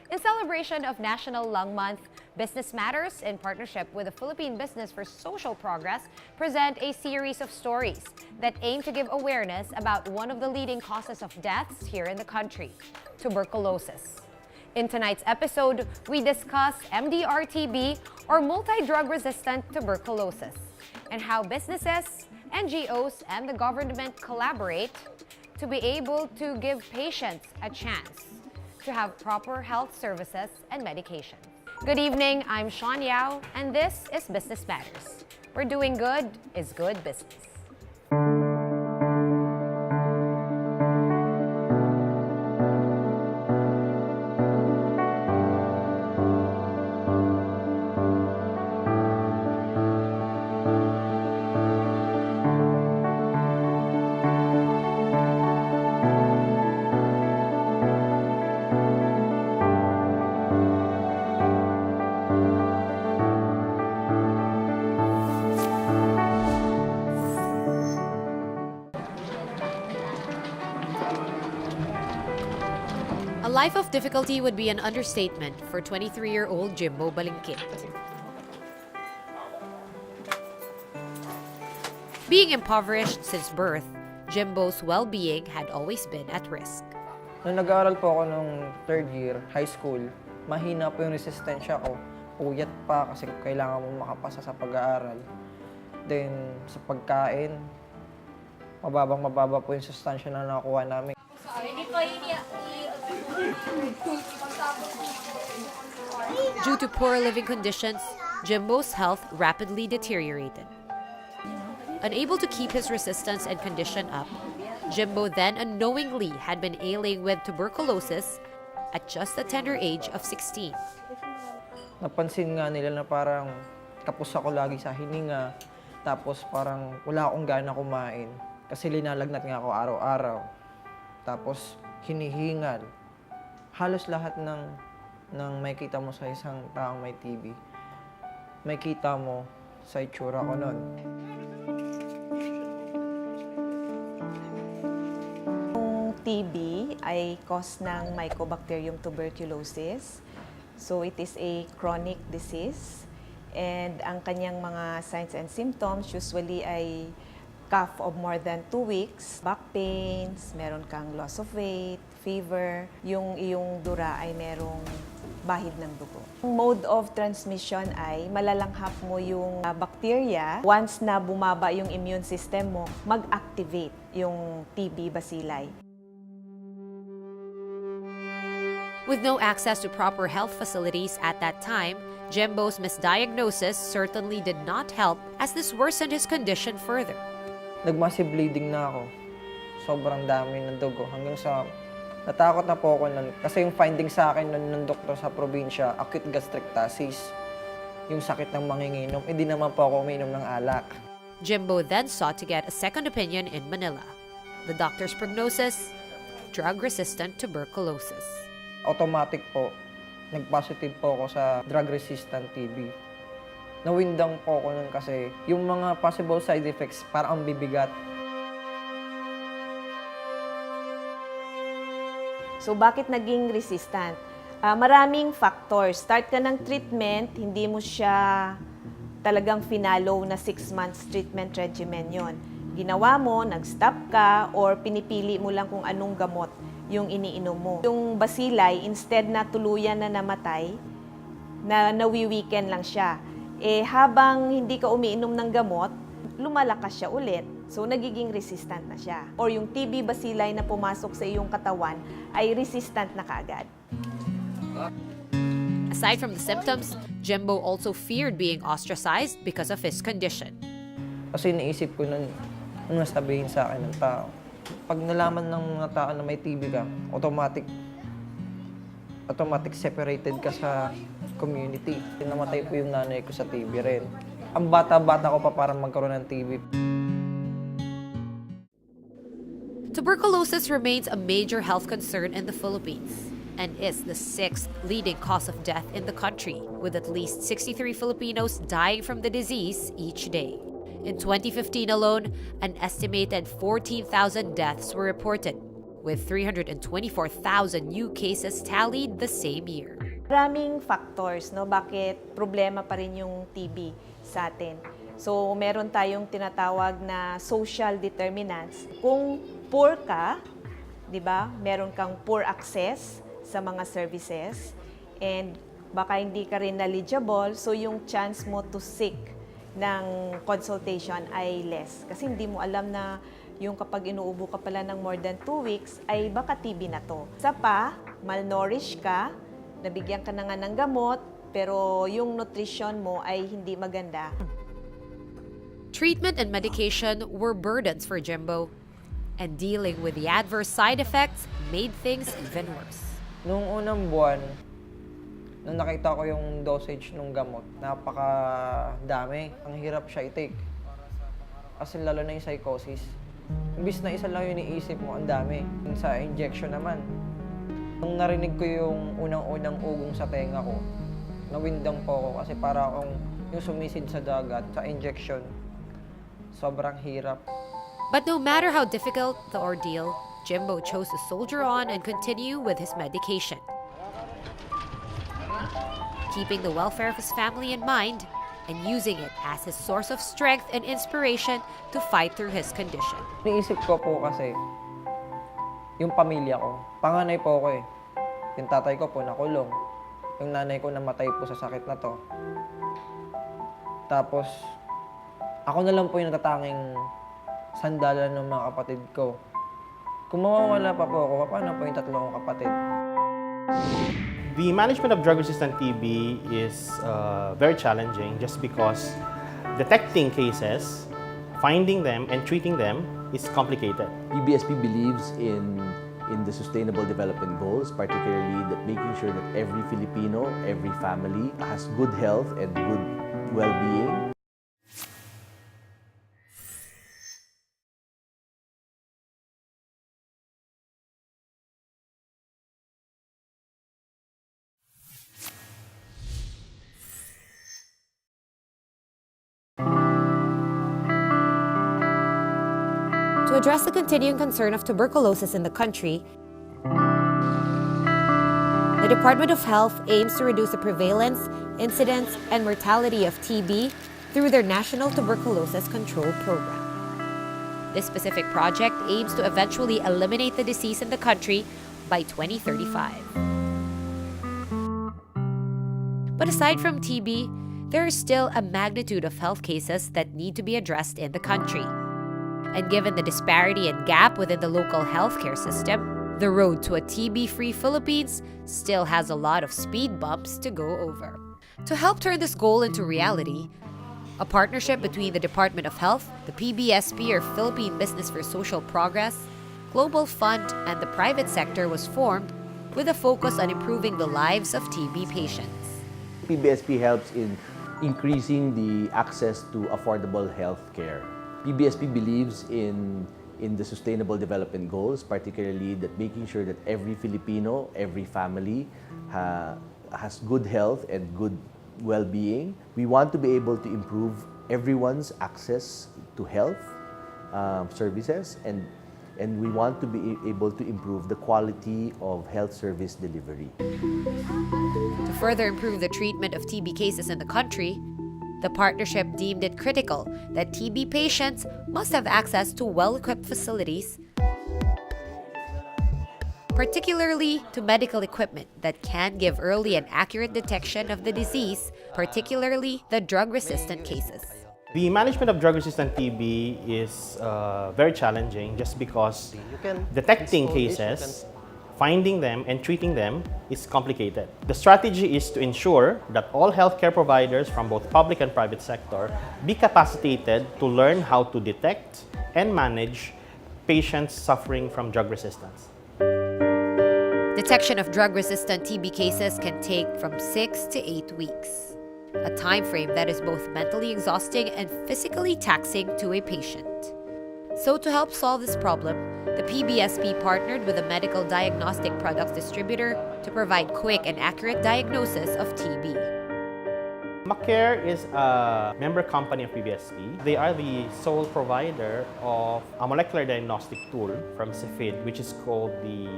In celebration of National Lung Month, Business Matters, in partnership with the Philippine Business for Social Progress, present a series of stories that aim to give awareness about one of the leading causes of deaths here in the country, tuberculosis. In tonight's episode, we discuss MDR-TB, or multi-drug-resistant tuberculosis, and how businesses, NGOs, and the government collaborate to be able to give patients a chance to have proper health services and medication. Good evening, I'm Sean Yao, and this is Business Matters, where doing good is good business. A life of difficulty would be an understatement for 23-year-old Jimbo Balingkit. Being impoverished since birth, Jimbo's well-being had always been at risk. Nung nag-aaral po ako nung third year, high school, mahina po yung resistensya ko. Puyat pa kasi kailangan mo makapasa sa pag-aaral. Then, sa pagkain, mababa po yung sustansya na nakuha namin. Due to poor living conditions, Jimbo's health rapidly deteriorated. Unable to keep his resistance and condition up, Jimbo then unknowingly had been ailing with tuberculosis at just the tender age of 16. Napansin nga nila na parang tapos ako lagi sa hininga, tapos parang wala akong gana kumain kasi linalagnat nga ako araw-araw. Tapos hinihingal. Halos lahat ng may kita mo sa isang taong may TB, may kita mo sa itsura ko nun. TB ay cause ng Mycobacterium tuberculosis. So it is a chronic disease and ang kanyang mga signs and symptoms usually ay cough of more than 2 weeks, back pains, meron kang loss of weight, fever, yung iyong dura ay merong bahid ng dugo. Ang mode of transmission ay malalanghap mo yung bacteria. Once na bumaba yung immune system mo, mag-activate yung TB bacilli. With no access to proper health facilities at that time, Jimbo's misdiagnosis certainly did not help as this worsened his condition further. Nag-massive bleeding na ako. Sobrang dami ng dugo. Hanggang sa natakot na po ako nun. Kasi yung finding sa akin ng doktor sa probinsya, acute gastritis. Yung sakit ng manginginom, hindi naman po ako umiinom ng alak. Jimbo then sought to get a second opinion in Manila. The doctor's prognosis, drug-resistant tuberculosis. Automatic po, nag-positive po ako sa drug-resistant TB. Nawindang po ako nun kasi yung mga possible side effects parang ang bibigat. So bakit naging resistant? Maraming factors. Start ka ng treatment, hindi mo siya talagang finalo na 6 months treatment regimen yon. Ginawa mo, nag-stop ka, or pinipili mo lang kung anong gamot yung iniinom mo. Yung bacilli, instead na tuluyan na namatay, na nawi-weaken lang siya. Habang hindi ka umiinom ng gamot, lumalakas siya ulit. So, nagiging resistant na siya. Or yung TB bacilli na pumasok sa iyong katawan ay resistant na kaagad. Aside from the symptoms, Jimbo also feared being ostracized because of his condition. Kasi naisip ko nun, nung nasabihin sa akin ng tao, pag nalaman ng mga tao na may TB ka, automatic separated ka sa community. Namatay po yung nanay ko sa TB rin. Ang bata-bata ko pa para magkaroon ng TB. Tuberculosis remains a major health concern in the Philippines and is the 6th leading cause of death in the country, with at least 63 Filipinos dying from the disease each day. In 2015 alone, an estimated 14,000 deaths were reported, with 324,000 new cases tallied the same year. Maraming factors, no, bakit problema pa rin yung TB sa atin. So, meron tayong tinatawag na social determinants. Kung poor ka, 'di ba? Meron kang poor access sa mga services and baka hindi ka rin eligible, so yung chance mo to seek ng consultation ay less. Kasi hindi mo alam na yung kapag inuubo ka pala ng more than 2 weeks, ay baka TB na to. Isa pa, malnourished ka, nabigyan ka na nga ng gamot, pero yung nutrition mo ay hindi maganda. Treatment and medication were burdens for Jimbo, and dealing with the adverse side effects made things even worse. Nung unang buwan, nung nakita ko yung dosage ng gamot, napakadami. Ang hirap siya i-take. Kasi lalo na yung psychosis. Imbis na isa lang yung iniisip mo, ang dami. Yung sa injection naman. Nung narinig ko yung unang-unang ugong sa tenga ko, nawindang po ako kasi para akong yung sumisid sa dagat, sa injection. Sobrang hirap. But no matter how difficult the ordeal, Jimbo chose to soldier on and continue with his medication. Keeping the welfare of his family in mind and using it as his source of strength and inspiration to fight through his condition. Iniisip ko po kasi, yung pamilya ko. Panganay po ako eh. Yung tatay ko po nakulong. Yung nanay ko namatay po sa sakit na to. Tapos, ako na lang po yung natatanging sandalan ng mga kapatid ko. Kung mawawala pa po ako, paano po yung tatlo kong kapatid? The management of drug-resistant TB is very challenging just because detecting cases, finding them, and treating them is complicated. PBSP believes in the Sustainable Development Goals, particularly that making sure that every Filipino, every family has good health and good well-being. To address the continuing concern of tuberculosis in the country, the Department of Health aims to reduce the prevalence, incidence, and mortality of TB through their National Tuberculosis Control Program. This specific project aims to eventually eliminate the disease in the country by 2035. But aside from TB, there is still a magnitude of health cases that need to be addressed in the country. And given the disparity and gap within the local healthcare system, the road to a TB-free Philippines still has a lot of speed bumps to go over. To help turn this goal into reality, a partnership between the Department of Health, the PBSP or Philippine Business for Social Progress, Global Fund, and the private sector was formed with a focus on improving the lives of TB patients. PBSP helps in increasing the access to affordable health care. PBSP believes in the Sustainable Development Goals, particularly that making sure that every Filipino, every family has good health and good well-being. We want to be able to improve everyone's access to health services, and we want to be able to improve the quality of health service delivery. To further improve the treatment of TB cases in the country, the partnership deemed it critical that TB patients must have access to well-equipped facilities, particularly to medical equipment that can give early and accurate detection of the disease, particularly the drug-resistant cases. The management of drug-resistant TB is very challenging just because detecting cases, finding them, and treating them is complicated. The strategy is to ensure that all healthcare providers from both public and private sector be capacitated to learn how to detect and manage patients suffering from drug resistance. Detection of drug-resistant TB cases can take from 6 to 8 weeks, a time frame that is both mentally exhausting and physically taxing to a patient. So to help solve this problem, the PBSP partnered with a medical diagnostic products distributor to provide quick and accurate diagnosis of TB. Macare is a member company of PBSP. They are the sole provider of a molecular diagnostic tool from Cepheid, which is called the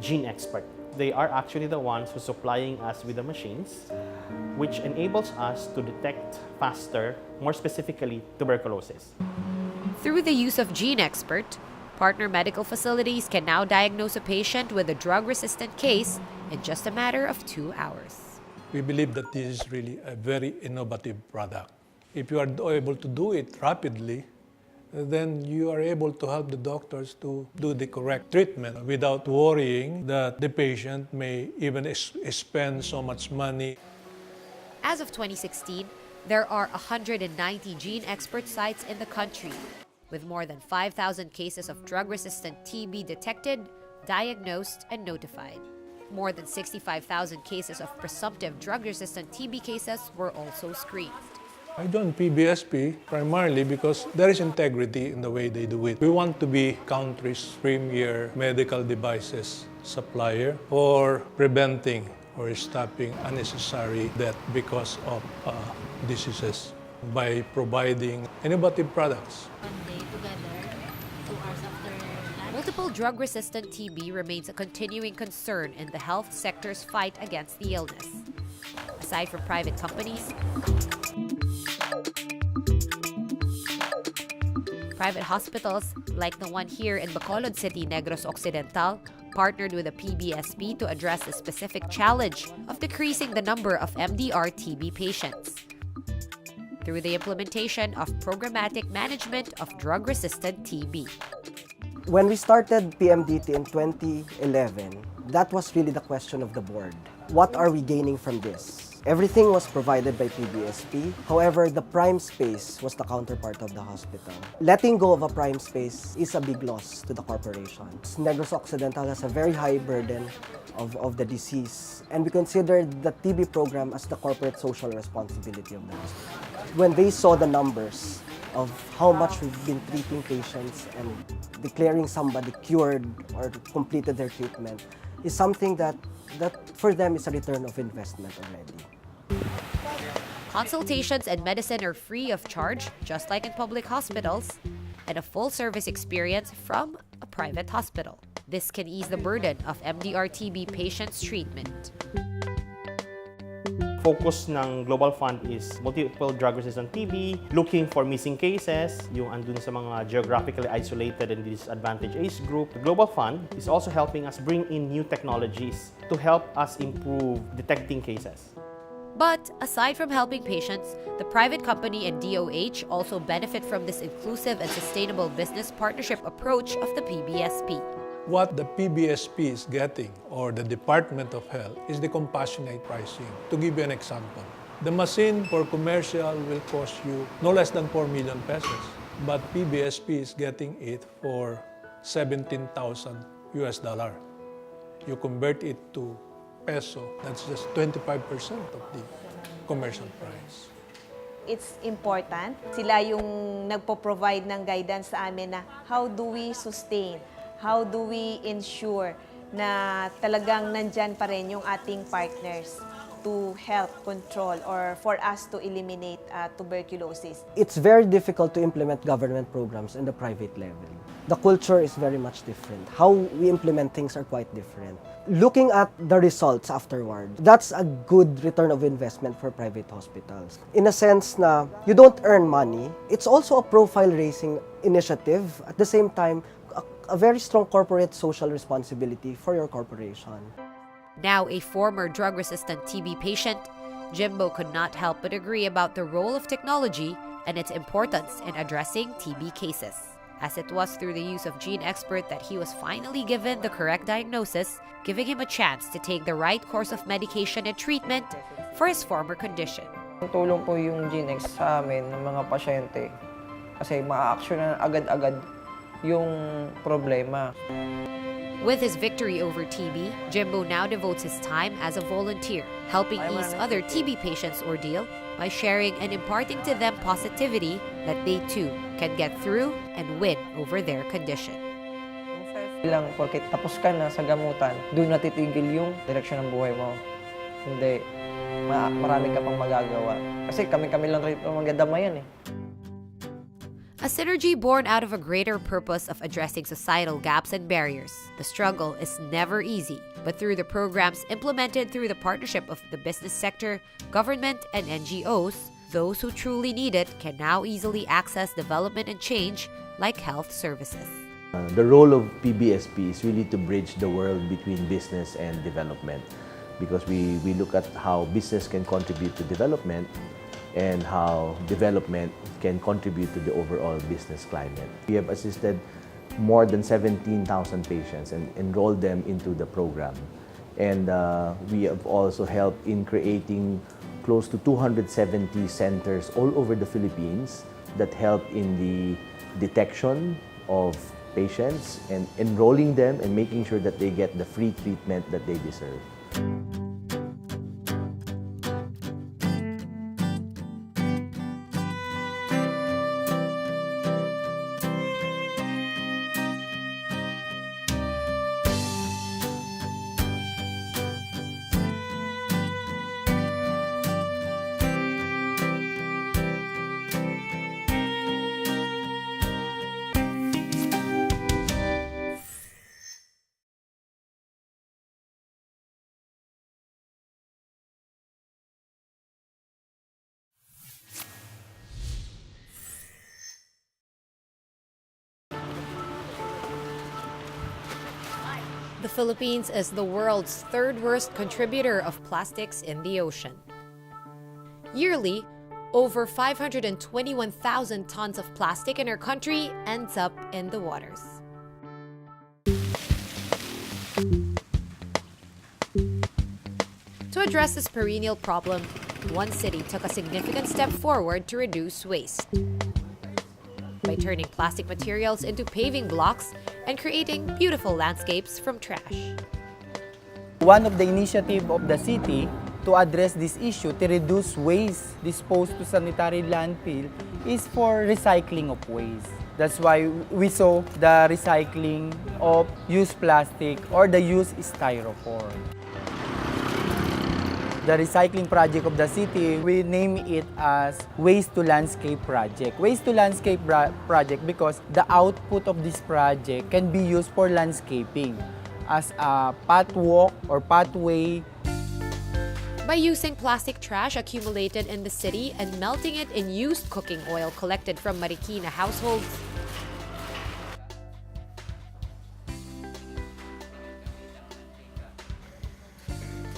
Gene Expert. They are actually the ones who supplying us with the machines, which enables us to detect faster, more specifically, tuberculosis. Through the use of GeneXpert, partner medical facilities can now diagnose a patient with a drug-resistant case in just a matter of 2 hours. We believe that this is really a very innovative product. If you are able to do it rapidly, then you are able to help the doctors to do the correct treatment without worrying that the patient may even spend so much money. As of 2016, there are 190 GeneXpert sites in the country, with more than 5,000 cases of drug-resistant TB detected, diagnosed, and notified. More than 65,000 cases of presumptive drug-resistant TB cases were also screened. I joined PBSP primarily because there is integrity in the way they do it. We want to be country's premier medical devices supplier for preventing or stopping unnecessary death because of diseases by providing innovative products. Multiple drug-resistant TB remains a continuing concern in the health sector's fight against the illness. Aside from private companies, private hospitals, like the one here in Bacolod City, Negros Occidental, partnered with the PBSP to address the specific challenge of decreasing the number of MDR-TB patients through the implementation of programmatic management of drug-resistant TB. When we started PMDT in 2011, that was really the question of the board. What are we gaining from this? Everything was provided by PBSP. However, the prime space was the counterpart of the hospital. Letting go of a prime space is a big loss to the corporation. Negros Occidental has a very high burden of the disease, and we considered the TB program as the corporate social responsibility of the hospital. When they saw the numbers of how much we've been treating patients and declaring somebody cured or completed their treatment is something that for them is a return of investment already. Consultations and medicine are free of charge, just like in public hospitals, and a full-service experience from a private hospital. This can ease the burden of MDR-TB patients' treatment. Focus ng Global Fund is multiple drug-resistant TB, looking for missing cases, yung andun sa mga geographically isolated and disadvantaged age group. The Global Fund is also helping us bring in new technologies to help us improve detecting cases. But aside from helping patients, the private company and DOH also benefit from this inclusive and sustainable business partnership approach of the PBSP. What the PBSP is getting, or the Department of Health, is the compassionate pricing. To give you an example, the machine for commercial will cost you no less than 4 million pesos, but PBSP is getting it for $17,000 US. You convert it to peso, that's just 25% of the commercial price. It's important. Sila yung nagpo-provide ng guidance sa amin na how do we sustain, how do we ensure na talagang nandyan pa rin yung ating partners to help control or for us to eliminate tuberculosis. It's very difficult to implement government programs in the private level. The culture is very much different. How we implement things are quite different. Looking at the results afterward, that's a good return of investment for private hospitals. In a sense na you don't earn money, it's also a profile-raising initiative. At the same time, a very strong corporate social responsibility for your corporation. Now a former drug-resistant TB patient, Jimbo could not help but agree about the role of technology and its importance in addressing TB cases, as it was through the use of GeneXpert that he was finally given the correct diagnosis, giving him a chance to take the right course of medication and treatment for his former condition. Tulong po yung GeneX sa amin ng mga pasyente kasi ma-action na agad-agad yung problema. With his victory over TB, Jimbo now devotes his time as a volunteer, helping ease other TB patients' ordeal by sharing and imparting to them positivity that they too can get through and win over their condition. Lang, porket tapos ka na sa gamutan, doon natitigil yung direksyon ng buhay mo. Hindi, marami ka pang magagawa. Kasi kami lang rin magdadamayan eh. A synergy born out of a greater purpose of addressing societal gaps and barriers. The struggle is never easy, but through the programs implemented through the partnership of the business sector, government, and NGOs, those who truly need it can now easily access development and change like health services. The role of PBSP is really to bridge the world between business and development, because we look at how business can contribute to development and how development can contribute to the overall business climate. We have assisted more than 17,000 patients and enrolled them into the program. And we have also helped in creating close to 270 centers all over the Philippines that help in the detection of patients and enrolling them and making sure that they get the free treatment that they deserve. The Philippines is the world's third worst contributor of plastics in the ocean. Yearly, over 521,000 tons of plastic in our country ends up in the waters. To address this perennial problem, one city took a significant step forward to reduce waste by turning plastic materials into paving blocks and creating beautiful landscapes from trash. One of the initiatives of the city to address this issue, to reduce waste disposed to sanitary landfill, is for recycling of waste. That's why we saw the recycling of used plastic or the used styrofoam. The recycling project of the city, we name it as Waste to Landscape Project. Waste to Landscape Project because the output of this project can be used for landscaping as a pathwalk or pathway. By using plastic trash accumulated in the city and melting it in used cooking oil collected from Marikina households,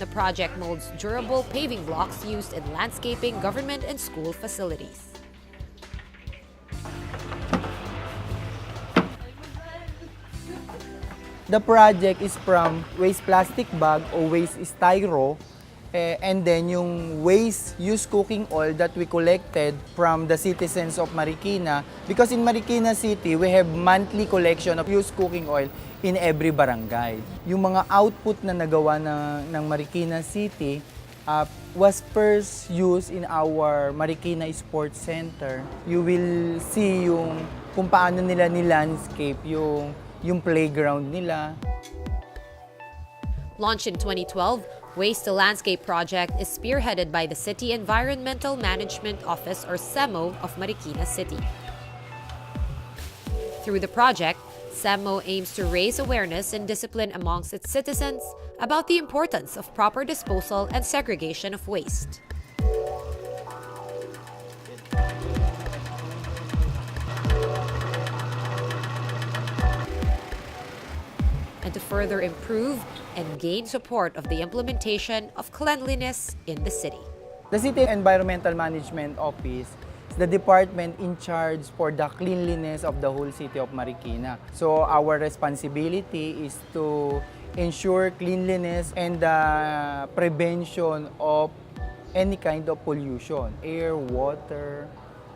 the project molds durable paving blocks used in landscaping, government, and school facilities. The project is from waste plastic bag or waste styro, and then yung waste used cooking oil that we collected from the citizens of Marikina. Because in Marikina City, we have monthly collection of used cooking oil in every barangay. Yung mga output na nagawa ng Marikina City was first used in our Marikina Sports Center. You will see kung paano nila ni-landscape yung playground nila. Launched in 2012, Waste to Landscape Project is spearheaded by the City Environmental Management Office or CEMO of Marikina City. Through the project, CEMO aims to raise awareness and discipline amongst its citizens about the importance of proper disposal and segregation of waste. And to further improve and gain support of the implementation of cleanliness in the city. The City Environmental Management Office is the department in charge for the cleanliness of the whole city of Marikina. So our responsibility is to ensure cleanliness and the prevention of any kind of pollution, air, water,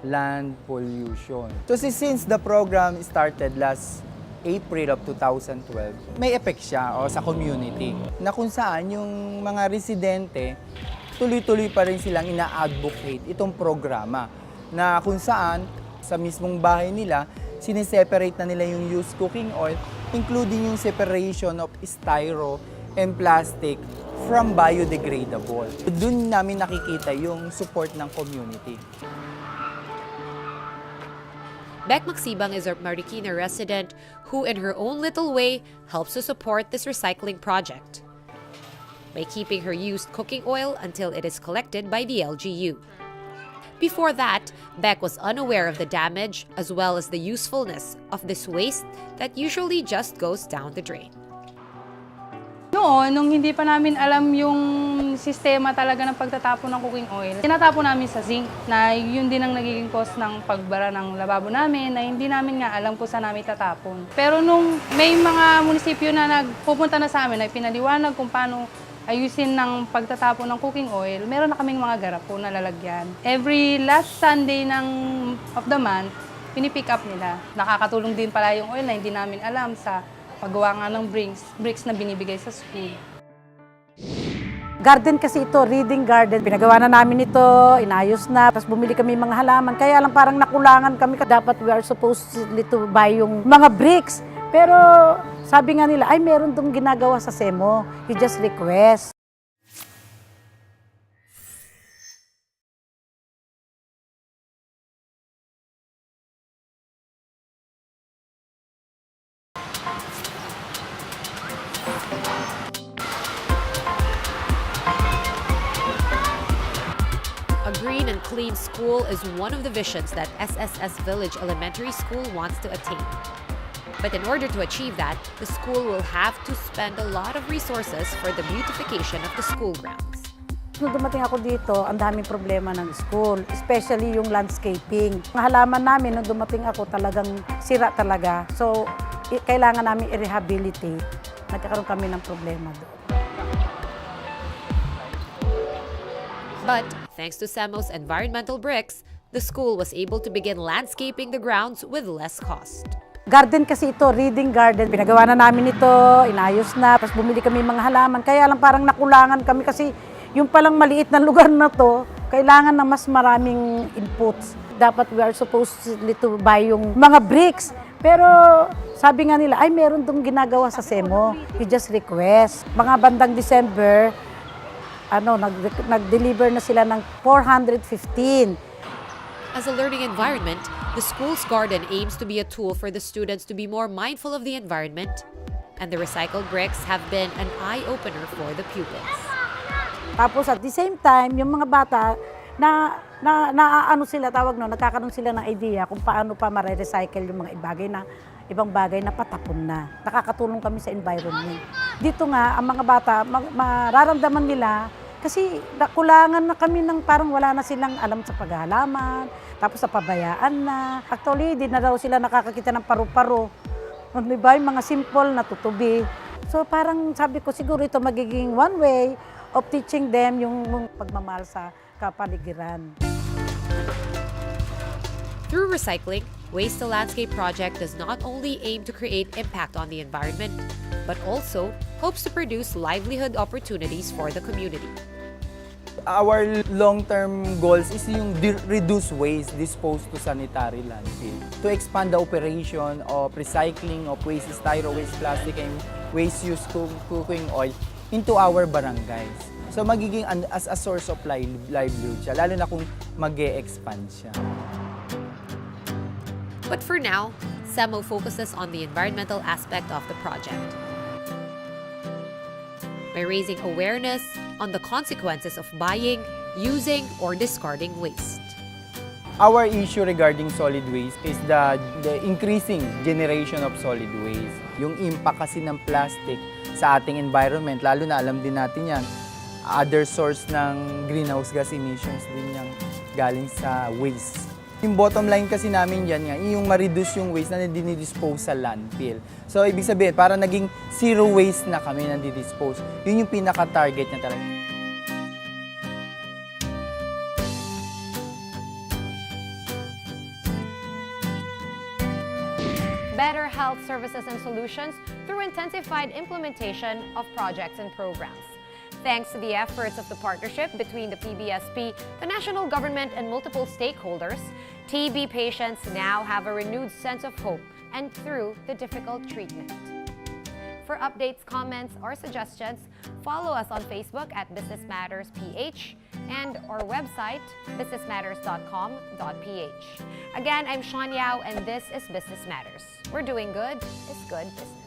land pollution. So since the program started last April of 2012, may effect siya sa community na kung saan yung mga residente tuloy-tuloy pa rin silang ina-advocate itong programa na kung saan sa mismong bahay nila siniseparate na nila yung used cooking oil, including yung separation of styro and plastic from biodegradable. Doon namin nakikita yung support ng community. Beck Magsibang is a Marikina resident who, in her own little way, helps to support this recycling project by keeping her used cooking oil until it is collected by the LGU. Before that, Beck was unaware of the damage as well as the usefulness of this waste that usually just goes down the drain. Noon, nung hindi pa namin alam yung sistema talaga ng pagtatapon ng cooking oil, tinatapon namin sa sink na yun din ang nagiging cause ng pagbara ng lababo namin na hindi namin nga alam kung saan namin tatapon. Pero nung may mga munisipyo na nagpupunta na sa amin ay pinaliwanag kung paano ayusin ng pagtatapon ng cooking oil, meron na kaming mga garapo na lalagyan. Every last Sunday of the month, pinipick up nila. Nakakatulong din pala yung oil na hindi namin alam sa paggawa nga ng bricks na binibigay sa school. Garden kasi ito, reading garden. Pinagawa na namin ito, inayos na, tapos bumili kami mga halaman. Kaya lang parang nakulangan kami. Dapat we are supposed to buy yung mga bricks. Pero sabi nga nila, ay meron tong ginagawa sa SEMO. You just request. A green and clean school is one of the visions that SSS Village Elementary School wants to attain. But in order to achieve that, the school will have to spend a lot of resources for the beautification of the school grounds. Nung dumating ako dito, ang daming problema ng school, especially yung landscaping. Ang halaman namin, nung dumating ako, talagang sira talaga. So, kailangan namin i-rehabilitate. Nagkakaroon kami ng problema doon. But thanks to SEMO's environmental bricks, the school was able to begin landscaping the grounds with less cost. Garden kasi ito, reading garden. Pinagawa na namin ito, inayos na, tapos bumili kami mga halaman. Kaya lang parang nakulangan kami kasi yung palang maliit na lugar na to, kailangan na mas maraming inputs. Dapat we are supposed to buy yung mga bricks. Pero sabi nga nila, ay meron tong ginagawa sa SEMO. You just request. Mga bandang December, nag-deliver na sila ng 415. As a learning environment, the school's garden aims to be a tool for the students to be more mindful of the environment, and the recycled bricks have been an eye-opener for the pupils. Tapos at the same time, yung mga bata, nagkakaroon sila ng idea kung paano pa ma-recycle yung mga ibang bagay na patapon na. Nakakatulong kami sa environment. Dito nga, ang mga bata, mararamdaman nila, kasi nakulangan na kami ng parang wala na silang alam sa paghalaman, tapos sa pabayaan na. Actually, di na daw sila nakakakita ng paru-paro. Diba, yung mga simple na tutubi. So parang sabi ko, siguro ito magiging one way of teaching them yung pagmamahal sa kapaligiran. Through recycling, Waste to Landscape project does not only aim to create impact on the environment, but also hopes to produce livelihood opportunities for the community. Our long-term goals is yung reduce waste, dispose to sanitary landfill. To expand the operation of recycling of waste, styro waste, plastic, and waste-used cooking oil into our barangays. So magiging as a source of livelihood siya, lalo na kung mag-e-expand siya. But for now, SEMO focuses on the environmental aspect of the project by raising awareness on the consequences of buying, using, or discarding waste. Our issue regarding solid waste is the increasing generation of solid waste. Yung impact kasi ng plastic sa ating environment, lalo na alam din natin yan, other source ng greenhouse gas emissions din yung galing sa waste. Yung bottom line kasi namin yan nga, yung ma-reduce yung waste na dinidispose sa landfill. So, ibig sabihin, para naging zero waste na kami na didispose. Yun yung pinaka-target niya talaga. Better health services and solutions through intensified implementation of projects and programs. Thanks to the efforts of the partnership between the PBSP, the national government, and multiple stakeholders, TB patients now have a renewed sense of hope and through the difficult treatment. For updates, comments, or suggestions, follow us on Facebook at Business Matters PH and our website, businessmatters.com.ph. Again, I'm Sean Yao, and this is Business Matters. We're doing good is good business.